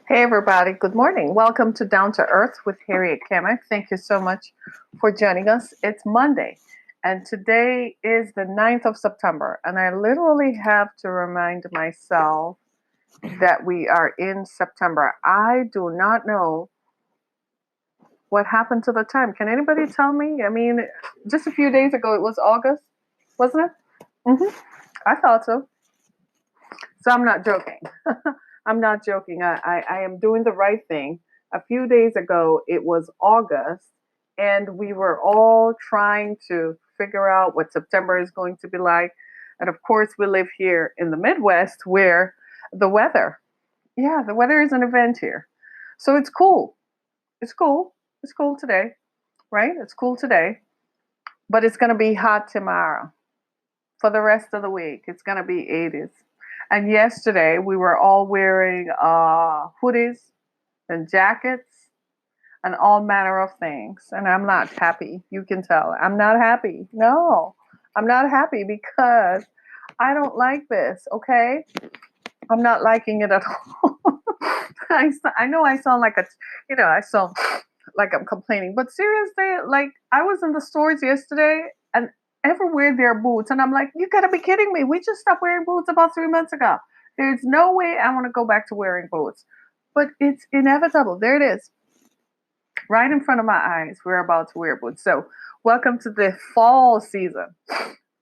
Hey, everybody. Good morning. Welcome to Down to Earth with Harriet Kamek. Thank you so much for joining us. It's Monday, and today is the 9th of September. And I literally have to remind myself that we are in September. I do not know what happened to the time. Can anybody tell me? I mean, just a few days ago, it was August, wasn't it? I thought so. So I'm not joking. I'm not joking. I am doing the right thing. A few days ago, it was August, and we were all trying to figure out what September is going to be like. And of course, we live here in the Midwest where the weather, yeah, the weather is an event here. So it's cool. It's cool. It's cool today, right? It's cool today, but it's going to be hot tomorrow for the rest of the week. It's going to be 80s. And yesterday we were all wearing hoodies and jackets and all manner of things. And I'm not happy. You can tell. I'm not happy. No, I'm not happy because I don't like this, okay? I'm not liking it at all. I know I sound like I sound like I'm complaining, but seriously, like I was in the stores yesterday and everywhere there are boots, and I'm like, you gotta be kidding me! We just stopped wearing boots about 3 months ago. There's no way I want to go back to wearing boots, but it's inevitable. There it is, right in front of my eyes. We're about to wear boots. So, welcome to the fall season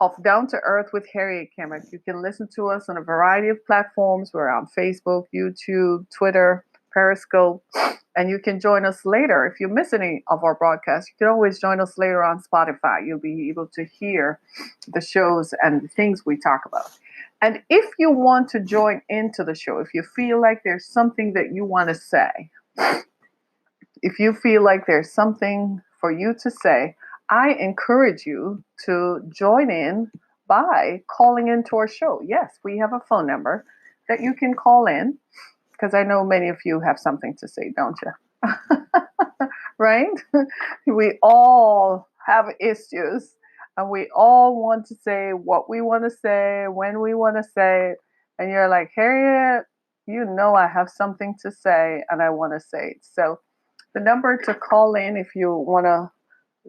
of Down to Earth with Harriet Kamek. You can listen to us on a variety of platforms. We're on Facebook, YouTube, Twitter, Periscope, and you can join us later. If you miss any of our broadcasts, you can always join us later on Spotify. You'll be able to hear the shows and the things we talk about. And if you want to join into the show, if you feel like there's something that you want to say, if you feel like there's something for you to say, I encourage you to join in by calling into our show. Yes, we have a phone number that you can call in because I know many of you have something to say, don't you? Right? We all have issues and we all want to say what we want to say, when we want to say it. And you're like, Harriet, you know I have something to say and I want to say it. So the number to call in if you want to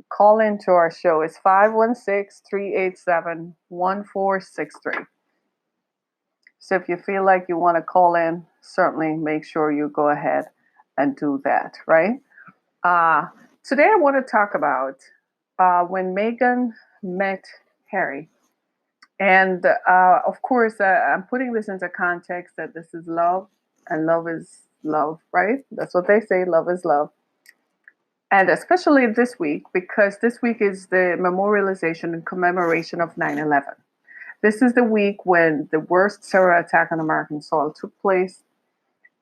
call into our show is 516-387-1463. So if you feel like you want to call in, certainly make sure you go ahead and do that, right? Uh, Today I want to talk about when Meghan met Harry. And of course, I'm putting this into context that this is love, and love is love, right? That's what they say, love is love. And especially this week, because this week is the memorialization and commemoration of 9/11. This is the week when the worst terror attack on American soil took place.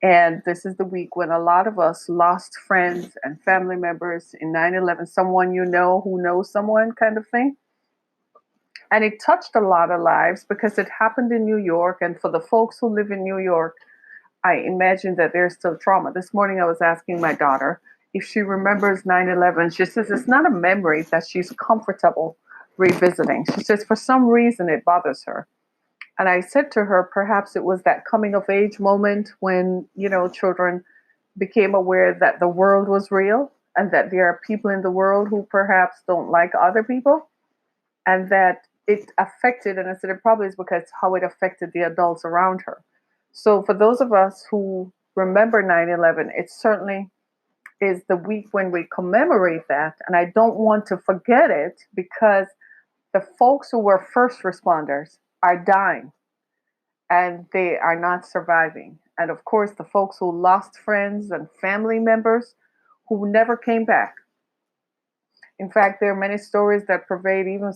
And this is the week when a lot of us lost friends and family members in 9/11, someone you know who knows someone kind of thing. And it touched a lot of lives because it happened in New York. And for the folks who live in New York, I imagine that there's still trauma. This morning I was asking my daughter if she remembers 9/11. She says it's not a memory that she's comfortable revisiting. She says for some reason it bothers her. And I said to her, perhaps it was that coming of age moment when, children became aware that the world was real and that there are people in the world who perhaps don't like other people and that it affected, and I said it probably is because how it affected the adults around her. So for those of us who remember 9/11, it certainly is the week when we commemorate that. And I don't want to forget it because the folks who were first responders are dying and they are not surviving. And of course, the folks who lost friends and family members who never came back. In fact, there are many stories that pervade even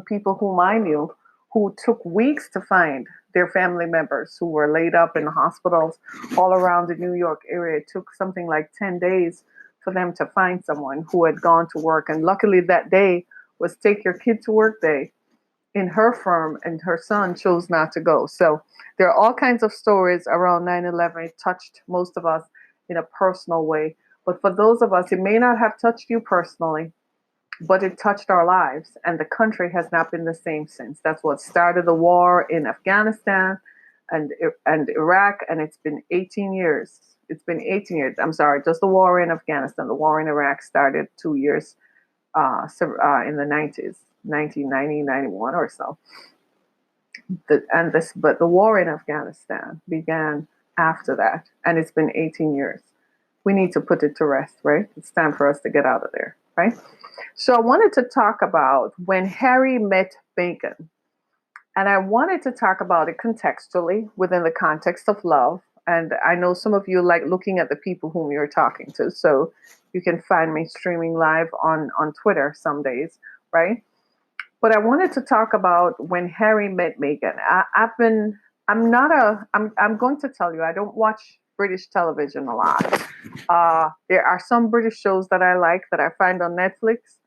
people whom I knew who took weeks to find their family members who were laid up in hospitals all around the New York area. It took something like 10 days for them to find someone who had gone to work. And luckily that day was take your kid to work day in her firm, and her son chose not to go. So there are all kinds of stories around 9/11. It touched most of us in a personal way. But for those of us, it may not have touched you personally, but it touched our lives, and the country has not been the same since. That's what started the war in Afghanistan and Iraq, and it's been 18 years. It's been 18 years. I'm sorry, just the war in Afghanistan. The war in Iraq started 2 years in the 90s, 1990, 91 or so. But the war in Afghanistan began after that, and it's been 18 years. We need to put it to rest, right? It's time for us to get out of there, right? So I wanted to talk about when Harry met Meghan, and I wanted to talk about it contextually within the context of love. And I know some of you like looking at the people whom you're talking to, so you can find me streaming live on Twitter some days, right? But I wanted to talk about when Harry met Meghan. I'm going to tell you, I don't watch British television a lot. There are some British shows that I like that I find on Netflix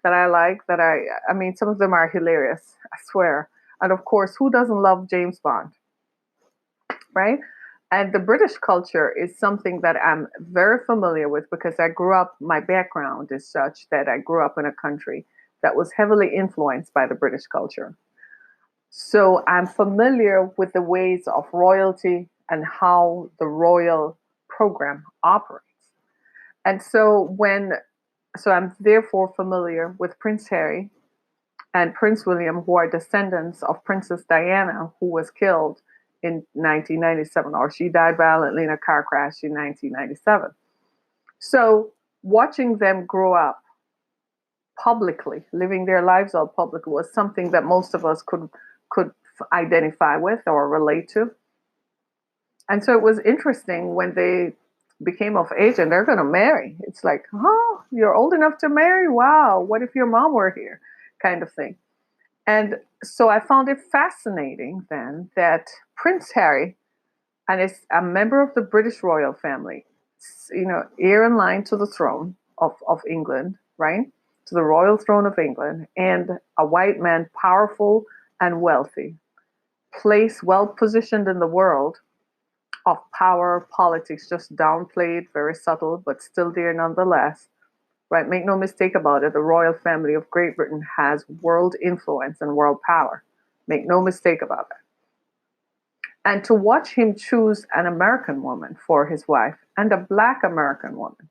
that I like I mean, some of them are hilarious, I swear. And of course, who doesn't love James Bond, right? And the British culture is something that I'm very familiar with because my background is such that I grew up in a country that was heavily influenced by the British culture. So I'm familiar with the ways of royalty and how the royal program operates. And so I'm therefore familiar with Prince Harry and Prince William, who are descendants of Princess Diana, who was killed in 1997, or she died violently in a car crash in 1997. So watching them grow up publicly, living their lives out publicly, was something that most of us could identify with or relate to. And so it was interesting when they became of age and they're going to marry. It's like, oh, you're old enough to marry? Wow, what if your mom were here? Kind of thing. And so I found it fascinating then that Prince Harry, and is a member of the British royal family, heir in line to the throne of England, right? To the royal throne of England, and a white man, powerful and wealthy, place well positioned in the world of power, politics, just downplayed, very subtle, but still there nonetheless. Right? Make no mistake about it, the royal family of Great Britain has world influence and world power. Make no mistake about it. And to watch him choose an American woman for his wife and a Black American woman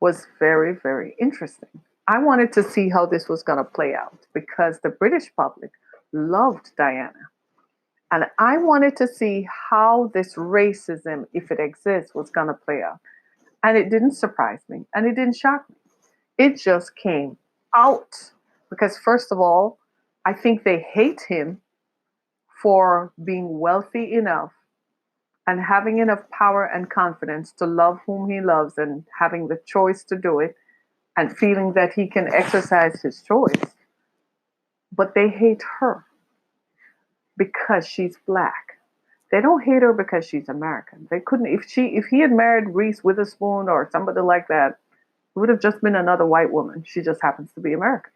was very, very interesting. I wanted to see how this was going to play out because the British public loved Diana. And I wanted to see how this racism, if it exists, was going to play out. And it didn't surprise me and it didn't shock me. It just came out because, first of all, I think they hate him for being wealthy enough and having enough power and confidence to love whom he loves and having the choice to do it and feeling that he can exercise his choice. But they hate her because she's Black. They don't hate her because she's American. They couldn't if he had married Reese Witherspoon or somebody like that, it would have just been another white woman. She just happens to be American.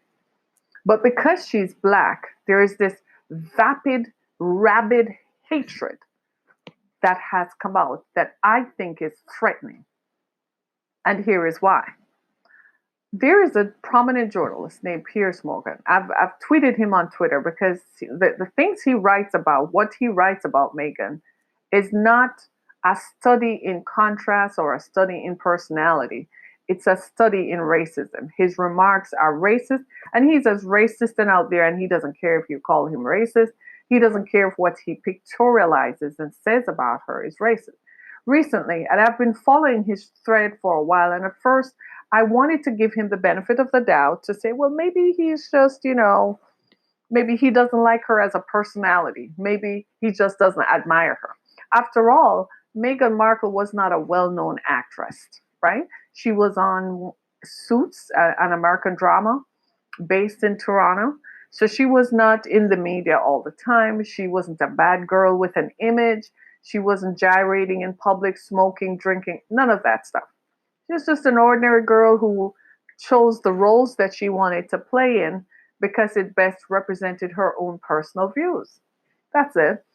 But because she's Black, there is this vapid, rabid hatred that has come out that I think is threatening. And here is why. There is a prominent journalist named Piers Morgan. I've tweeted him on Twitter because the things he writes about, what he writes about Meghan, is not a study in contrast or a study in personality. It's a study in racism. His remarks are racist, and he's as racist and out there, and he doesn't care if you call him racist. He doesn't care if what he pictorializes and says about her is racist. Recently, and I've been following his thread for a while, and at first I wanted to give him the benefit of the doubt to say, well, maybe he's just, maybe he doesn't like her as a personality. Maybe he just doesn't admire her. After all, Meghan Markle was not a well-known actress, right? She was on Suits, an American drama based in Toronto. So she was not in the media all the time. She wasn't a bad girl with an image. She wasn't gyrating in public, smoking, drinking, none of that stuff. She was just an ordinary girl who chose the roles that she wanted to play in because it best represented her own personal views. That's it.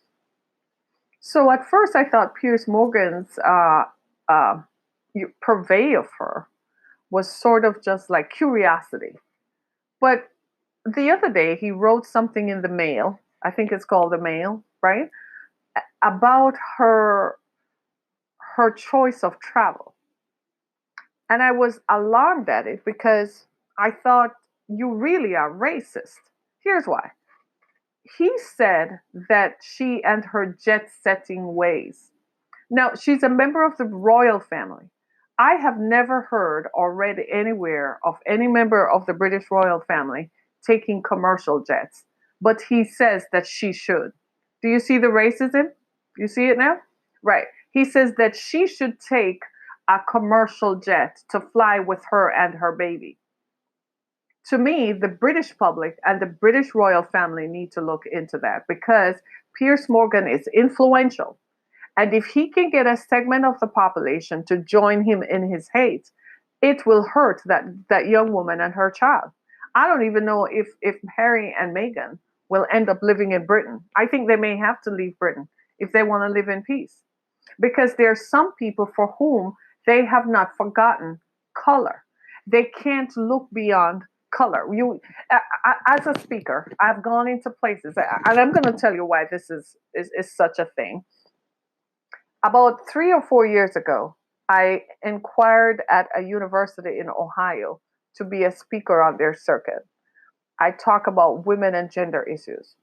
So at first I thought Piers Morgan's uh, purvey of her was sort of just like curiosity. But the other day he wrote something in the Mail, I think it's called the Mail, right? About her choice of travel. And I was alarmed at it because I thought, you really are racist. Here's why. He said that she and her jet setting ways. Now, she's a member of the royal family. I have never heard or read anywhere of any member of the British royal family taking commercial jets, but he says that she should. Do you see the racism? You see it now? Right. He says that she should take a commercial jet to fly with her and her baby. To me, the British public and the British royal family need to look into that because Piers Morgan is influential. And if he can get a segment of the population to join him in his hate, it will hurt that young woman and her child. I don't even know if Harry and Meghan will end up living in Britain. I think they may have to leave Britain if they want to live in peace. Because there are some people for whom they have not forgotten color. They can't look beyond color. As a speaker, I've gone into places, and I'm going to tell you why this is such a thing. About 3 or 4 years ago, I inquired at a university in Ohio to be a speaker on their circuit. I talk about women and gender issues.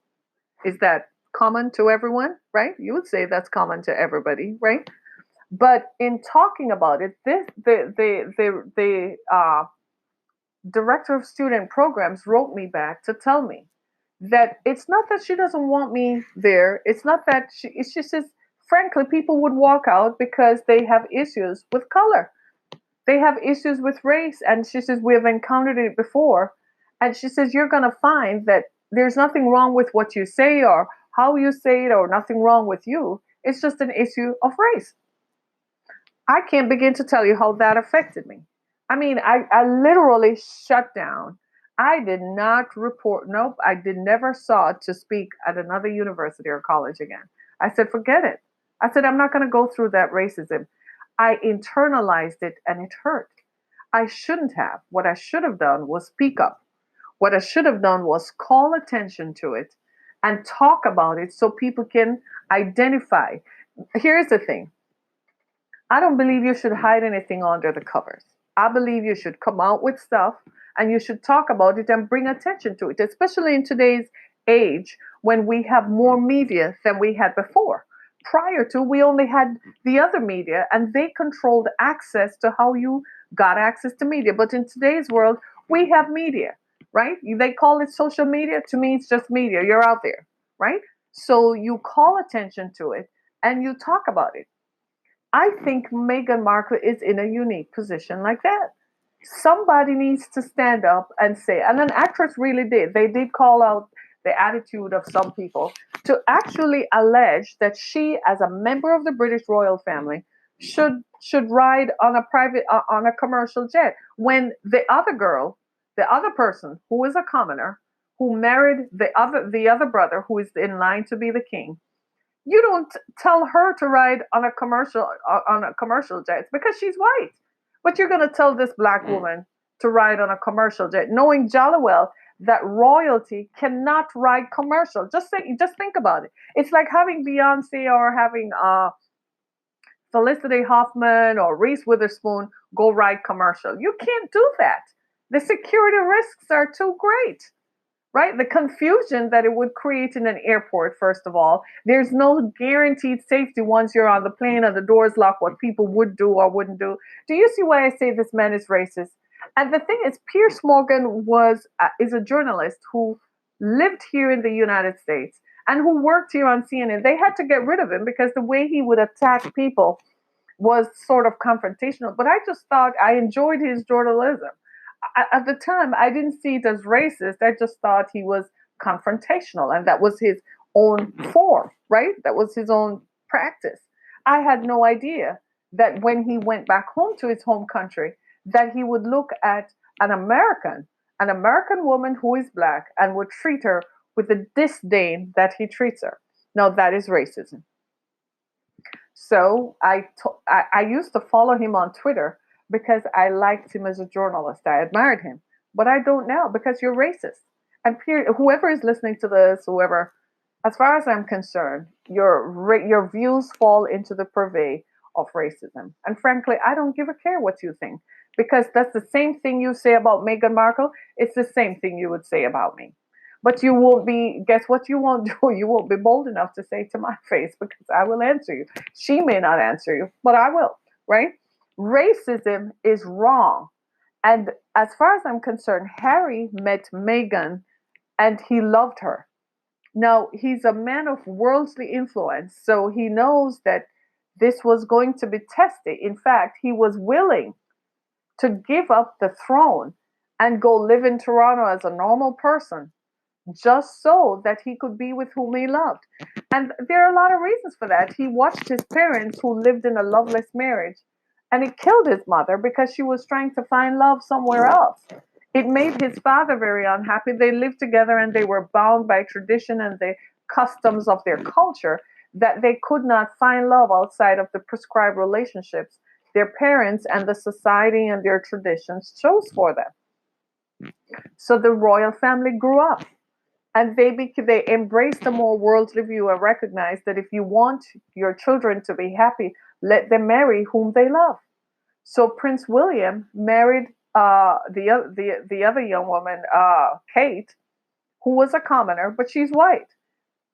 Is that common to everyone, right? You would say that's common to everybody, right? But in talking about it, the director of student programs wrote me back to tell me that it's not that she doesn't want me there. It's not that she says, frankly, people would walk out because they have issues with color. They have issues with race. And she says, we have encountered it before. And she says, you're going to find that there's nothing wrong with what you say or how you say it or nothing wrong with you. It's just an issue of race. I can't begin to tell you how that affected me. I mean, I literally shut down. I did not report, nope, I did never saw to speak at another university or college again. I said, forget it. I said, I'm not going to go through that racism. I internalized it and it hurt. I shouldn't have. What I should have done was speak up. What I should have done was call attention to it and talk about it so people can identify. Here's the thing. I don't believe you should hide anything under the covers. I believe you should come out with stuff and you should talk about it and bring attention to it, especially in today's age when we have more media than we had before. Prior to, we only had the other media and they controlled access to how you got access to media. But in today's world, we have media, right? They call it social media. To me, it's just media. You're out there, right? So you call attention to it and you talk about it. I think Meghan Markle is in a unique position like that. Somebody needs to stand up and say, and an actress really did. They did call out the attitude of some people to actually allege that she, as a member of the British royal family, should ride on a private on a commercial jet when the other girl, the other person who is a commoner, who married the other brother who is in line to be the king, you don't tell her to ride on a commercial jet because she's white. But you're going to tell this black woman to ride on a commercial jet, knowing jolly well that royalty cannot ride commercial. Just think about it. It's like having Beyonce or having Felicity Huffman or Reese Witherspoon go ride commercial. You can't do that. The security risks are too great, right? The confusion that it would create in an airport, first of all. There's no guaranteed safety once you're on the plane and the doors lock, what people would do or wouldn't do. Do you see why I say this man is racist? And the thing is, Piers Morgan is a journalist who lived here in the United States and who worked here on CNN. They had to get rid of him because the way he would attack people was sort of confrontational. But I just thought I enjoyed his journalism. At the time, I didn't see it as racist. I just thought he was confrontational, and that was his own form, right? That was his own practice. I had no idea that when he went back home to his home country, that he would look at an American woman who is black, and would treat her with the disdain that he treats her. Now, that is racism. So I used to follow him on Twitter because I liked him as a journalist. I admired him. But I don't now because you're racist. And whoever is listening to this, whoever, as far as I'm concerned, your views fall into the purvey of racism. And frankly, I don't give a care what you think, because that's the same thing you say about Meghan Markle. It's the same thing you would say about me. But you won't be, guess what you won't do? You won't be bold enough to say to my face, because I will answer you. She may not answer you, but I will, right? Racism is wrong. And as far as I'm concerned, Harry met Meghan and he loved her. Now, he's a man of worldly influence, so he knows that this was going to be tested. In fact, he was willing to give up the throne and go live in Toronto as a normal person, just so that he could be with whom he loved. And there are a lot of reasons for that. He watched his parents, who lived in a loveless marriage, and it killed his mother because she was trying to find love somewhere else. It made his father very unhappy. They lived together and they were bound by tradition and the customs of their culture, that they could not find love outside of the prescribed relationships their parents and the society and their traditions chose for them. So the royal family grew up, and they embraced a more worldly view and recognized that if you want your children to be happy, let them marry whom they love. So Prince William married the other young woman, Kate, who was a commoner, but she's white,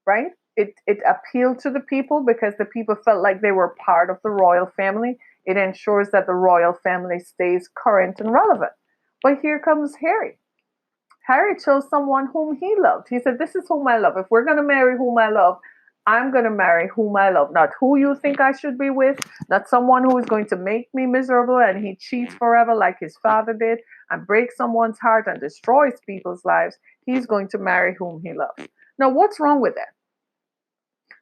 right? It appealed to the people because the people felt like they were part of the royal family. It ensures that the royal family stays current and relevant. But here comes Harry. Harry chose someone whom he loved. He said, "This is whom I love. If we're going to marry whom I love, I'm going to marry whom I love. Not who you think I should be with, not someone who is going to make me miserable and he cheats forever like his father did and breaks someone's heart and destroys people's lives. He's going to marry whom he loves." Now, what's wrong with that?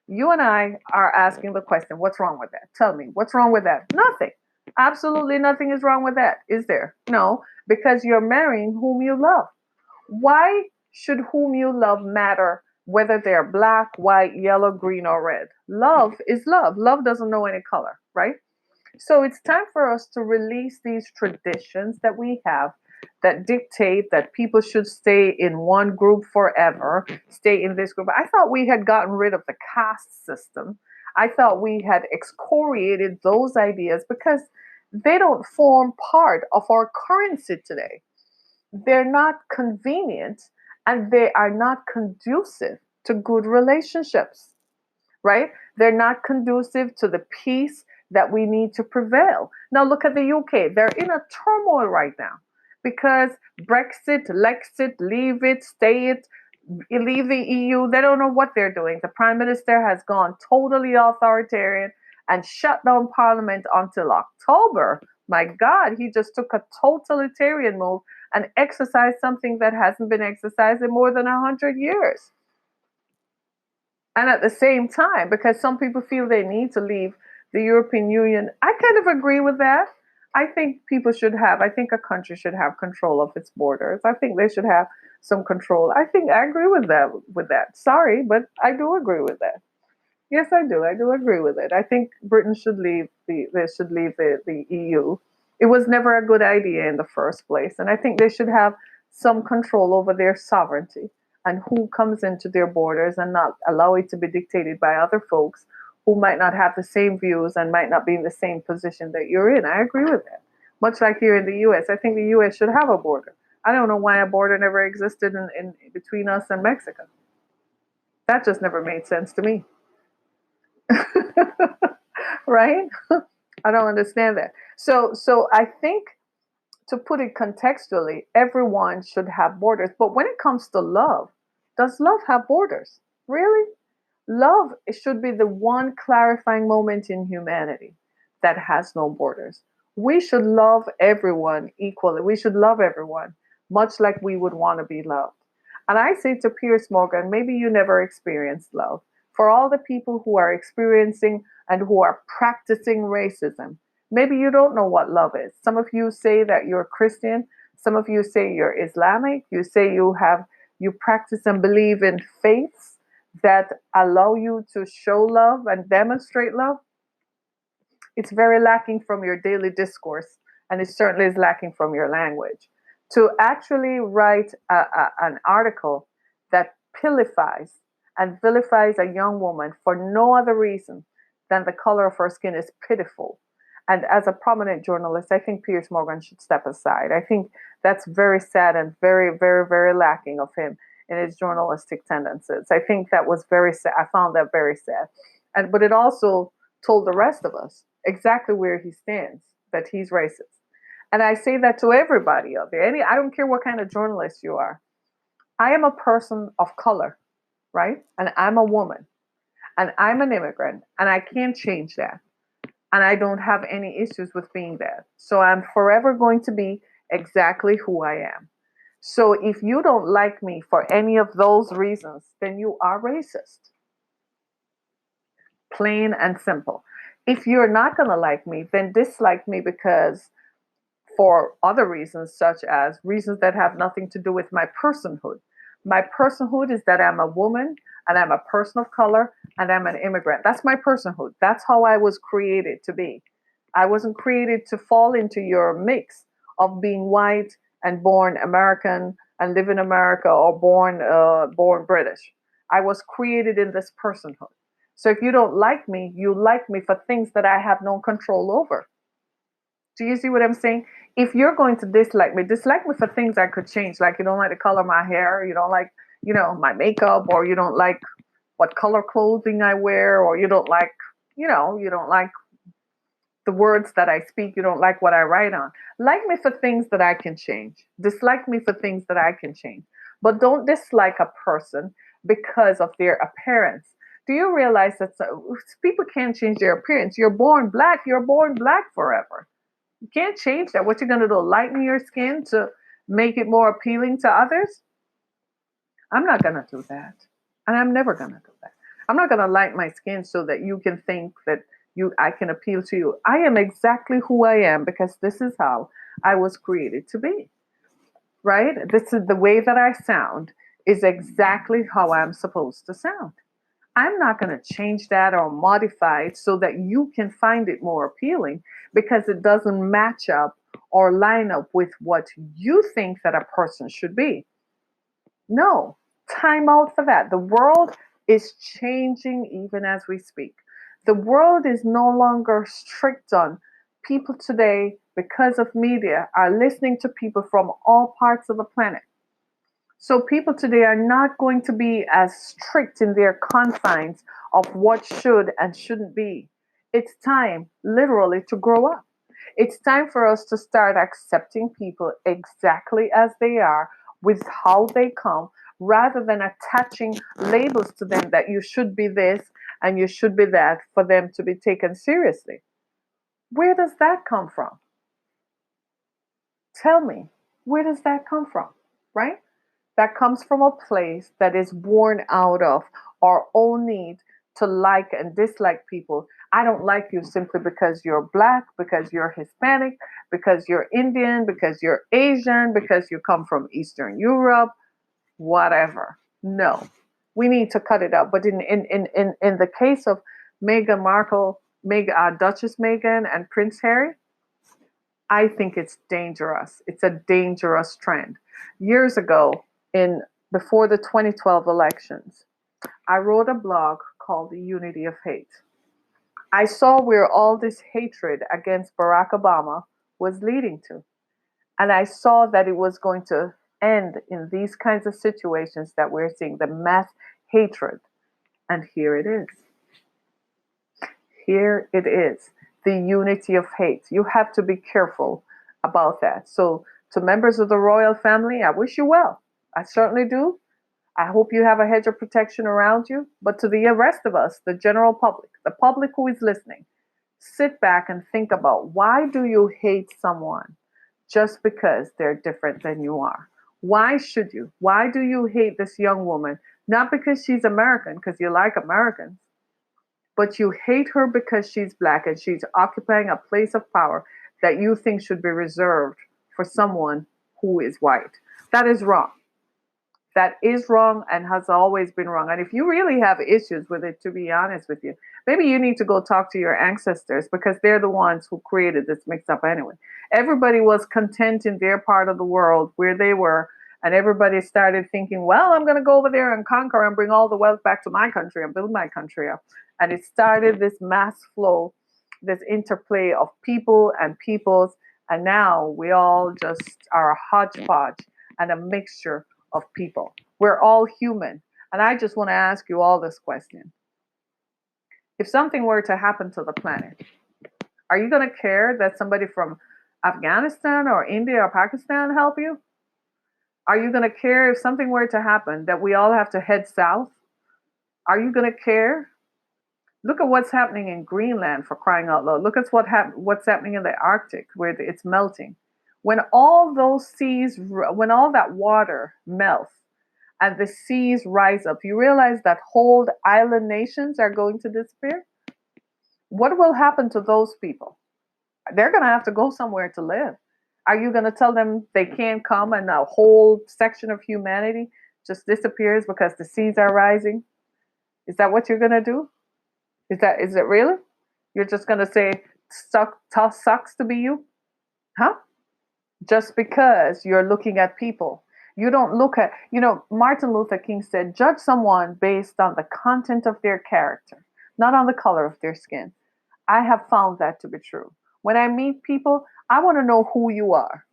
You and I are asking the question, what's wrong with that? Tell me, what's wrong with that? Nothing. Absolutely nothing is wrong with that, is there? No, because you're marrying whom you love. Why should whom you love matter whether they're black, white, yellow, green, or red? Love is love. Love doesn't know any color, right? So it's time for us to release these traditions that we have that dictate that people should stay in one group forever, stay in this group. I thought we had gotten rid of the caste system. I thought we had excoriated those ideas because they don't form part of our currency today. They're not convenient and they are not conducive to good relationships, right? They're not conducive to the peace that we need to prevail. Now, look at the UK. They're in a turmoil right now because Brexit, Lexit, leave it, stay it, leave the EU. They don't know what they're doing. The Prime Minister has gone totally authoritarian and shut down Parliament until October. My God, he just took a totalitarian move and exercised something that hasn't been exercised in more than 100 years. And at the same time, because some people feel they need to leave the European Union, I kind of agree with that. I think a country should have control of its borders. I think they should have some control. I agree with that. Sorry, but I do agree with that. Yes, I do. I do agree with it. I think Britain should leave the EU. It was never a good idea in the first place. And I think they should have some control over their sovereignty and who comes into their borders and not allow it to be dictated by other folks who might not have the same views and might not be in the same position that you're in. I agree with that. Much like here in the US, I think the US should have a border. I don't know why a border never existed in between us and Mexico. That just never made sense to me. Right? I don't understand that. So I think, to put it contextually, everyone should have borders. But when it comes to love, does love have borders? Really? Love should be the one clarifying moment in humanity that has no borders. We should love everyone equally. We should love everyone much like we would want to be loved. And I say to Piers Morgan, maybe you never experienced love. For all the people who are experiencing and who are practicing racism, maybe you don't know what love is. Some of you say that you're Christian. Some of you say you're Islamic. You say you practice and believe in faiths that allow you to show love and demonstrate love. It's very lacking from your daily discourse, and it certainly is lacking from your language. To actually write an article that pillifies and vilifies a young woman for no other reason than the color of her skin is pitiful. And as a prominent journalist, I think Piers Morgan should step aside. I think that's very sad and very, very, very lacking of him in his journalistic tendencies. I think that was very sad. I found that very sad. And but it also told the rest of us exactly where he stands, that he's racist. And I say that to everybody out there. I don't care what kind of journalist you are. I am a person of color, right? And I'm a woman and I'm an immigrant and I can't change that. And I don't have any issues with being that. So I'm forever going to be exactly who I am. So if you don't like me for any of those reasons, then you are racist. Plain and simple. If you're not going to like me, then dislike me because for other reasons, such as reasons that have nothing to do with my personhood. My personhood is that I'm a woman and I'm a person of color and I'm an immigrant. That's my personhood. That's how I was created to be. I wasn't created to fall into your mix of being white and born American and live in America or born British. I was created in this personhood. So if you don't like me, you like me for things that I have no control over. Do you see what I'm saying? If you're going to dislike me for things I could change. Like you don't like the color of my hair, you don't like, my makeup, or you don't like what color clothing I wear, or you don't like, you don't like the words that I speak, you don't like what I write on. Like me for things that I can change. Dislike me for things that I can change. But don't dislike a person because of their appearance. Do you realize that people can't change their appearance? You're born black forever. You can't change that. What you're going to do, lighten your skin to make it more appealing to others? I'm not going to do that. And I'm never going to do that. I'm not going to light my skin so that you can think that I can appeal to you. I am exactly who I am because this is how I was created to be. Right? This is the way that I sound is exactly how I'm supposed to sound. I'm not going to change that or modify it so that you can find it more appealing because it doesn't match up or line up with what you think that a person should be. No, time out for that. The world is changing even as we speak. The world is no longer strict on people today because of media are listening to people from all parts of the planet. So people today are not going to be as strict in their confines of what should and shouldn't be. It's time, literally, to grow up. It's time for us to start accepting people exactly as they are with how they come rather than attaching labels to them that you should be this and you should be that for them to be taken seriously. Where does that come from? Tell me, where does that come from? Right? That comes from a place that is born out of our own need to like and dislike people. I don't like you simply because you're black, because you're Hispanic, because you're Indian, because you're Asian, because you come from Eastern Europe, whatever. No, we need to cut it out. But in the case of Meghan Markle, Duchess Meghan and Prince Harry, I think it's dangerous. It's a dangerous trend. Years ago, in before the 2012 elections, I wrote a blog called The Unity of Hate. I saw where all this hatred against Barack Obama was leading to. And I saw that it was going to end in these kinds of situations that we're seeing, the mass hatred. And here it is. Here it is. The unity of hate. You have to be careful about that. So, to members of the royal family, I wish you well. I certainly do. I hope you have a hedge of protection around you. But to the rest of us, the general public, the public who is listening, sit back and think about, why do you hate someone just because they're different than you are? Why should you? Why do you hate this young woman? Not because she's American, because you like Americans, but you hate her because she's black and she's occupying a place of power that you think should be reserved for someone who is white. That is wrong. That is wrong and has always been wrong. And if you really have issues with it, to be honest with you, maybe you need to go talk to your ancestors because they're the ones who created this mix up anyway. Everybody was content in their part of the world where they were, and everybody started thinking, well, I'm going to go over there and conquer and bring all the wealth back to my country and build my country up. And it started this mass flow, this interplay of people and peoples. And now we all just are a hodgepodge and a mixture of people. We're all human. And I just want to ask you all this question. If something were to happen to the planet, are you going to care that somebody from Afghanistan or India or Pakistan help you? Are you going to care if something were to happen that we all have to head south? Are you going to care? Look at what's happening in Greenland, for crying out loud. Look at what's happening in the Arctic, where it's melting. When all those seas, when all that water melts and the seas rise up, you realize that whole island nations are going to disappear? What will happen to those people? They're going to have to go somewhere to live. Are you going to tell them they can't come and a whole section of humanity just disappears because the seas are rising? Is that what you're going to do? Is it really? You're just going to say sucks to be you? Huh? Just because you're looking at people. You don't look at, Martin Luther King said, judge someone based on the content of their character, not on the color of their skin. I have found that to be true. When I meet people, I want to know who you are.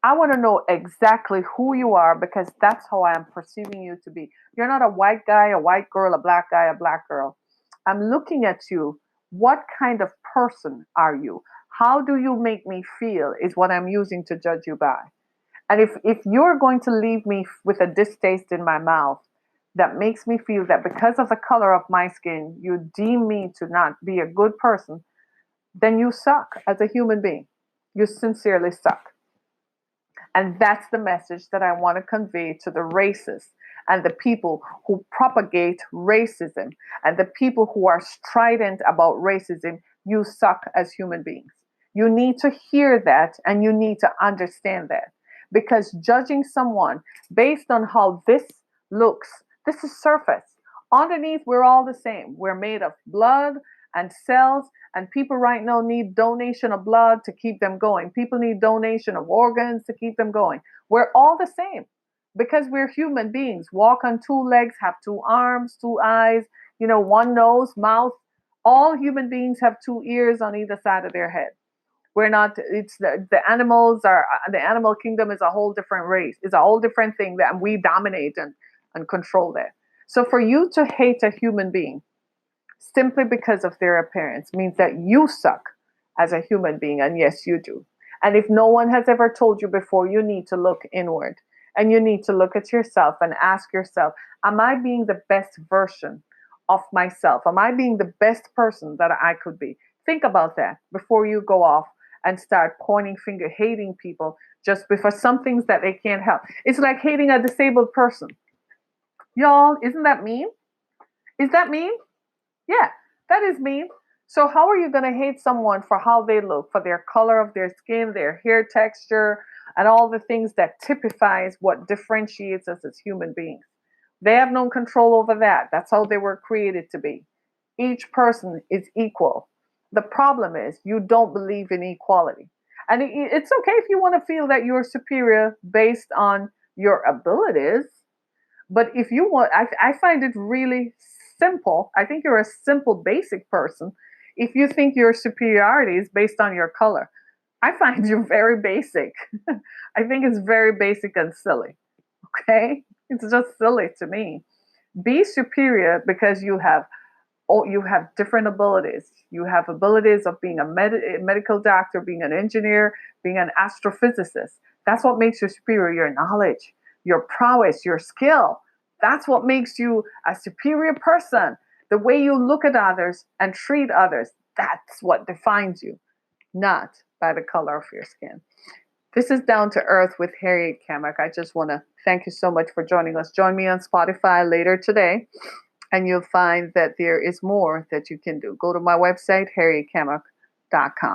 I want to know exactly who you are because that's how I am perceiving you to be. You're not a white guy, a white girl, a black guy, a black girl. I'm looking at you. What kind of person are you? How do you make me feel is what I'm using to judge you by. And if you're going to leave me with a distaste in my mouth that makes me feel that because of the color of my skin, you deem me to not be a good person, then you suck as a human being. You sincerely suck. And that's the message that I want to convey to the racists and the people who propagate racism and the people who are strident about racism. You suck as human beings. You need to hear that and you need to understand that. Because judging someone based on how this looks, this is surface. Underneath, we're all the same. We're made of blood and cells, and people right now need donation of blood to keep them going. People need donation of organs to keep them going. We're all the same because we're human beings. Walk on two legs, have two arms, two eyes, one nose, mouth. All human beings have two ears on either side of their head. We're not, it's the animals are, the animal kingdom is a whole different race. It's a whole different thing that we dominate and control that. So for you to hate a human being simply because of their appearance means that you suck as a human being. And yes, you do. And if no one has ever told you before, you need to look inward and you need to look at yourself and ask yourself, am I being the best version of myself? Am I being the best person that I could be? Think about that before you go off and start pointing finger, hating people just for some things that they can't help. It's like hating a disabled person. Y'all, isn't that mean? Is that mean? Yeah, that is mean. So how are you going to hate someone for how they look, for their color of their skin, their hair texture, and all the things that typifies what differentiates us as human beings? They have no control over that. That's how they were created to be. Each person is equal. The problem is you don't believe in equality. And it's okay if you want to feel that you're superior based on your abilities. But if you want, I find it really simple. I think you're a simple, basic person. If you think your superiority is based on your color, I find you very basic. I think it's very basic and silly. Okay? It's just silly to me. Be superior because you have different abilities. You have abilities of being a medical doctor, being an engineer, being an astrophysicist. That's what makes you superior, your knowledge, your prowess, your skill. That's what makes you a superior person. The way you look at others and treat others, that's what defines you, not by the color of your skin. This is Down to Earth with Harriet Kamak. I just want to thank you so much for joining us. Join me on Spotify later today, and you'll find that there is more that you can do. Go to my website, harrietkamak.com.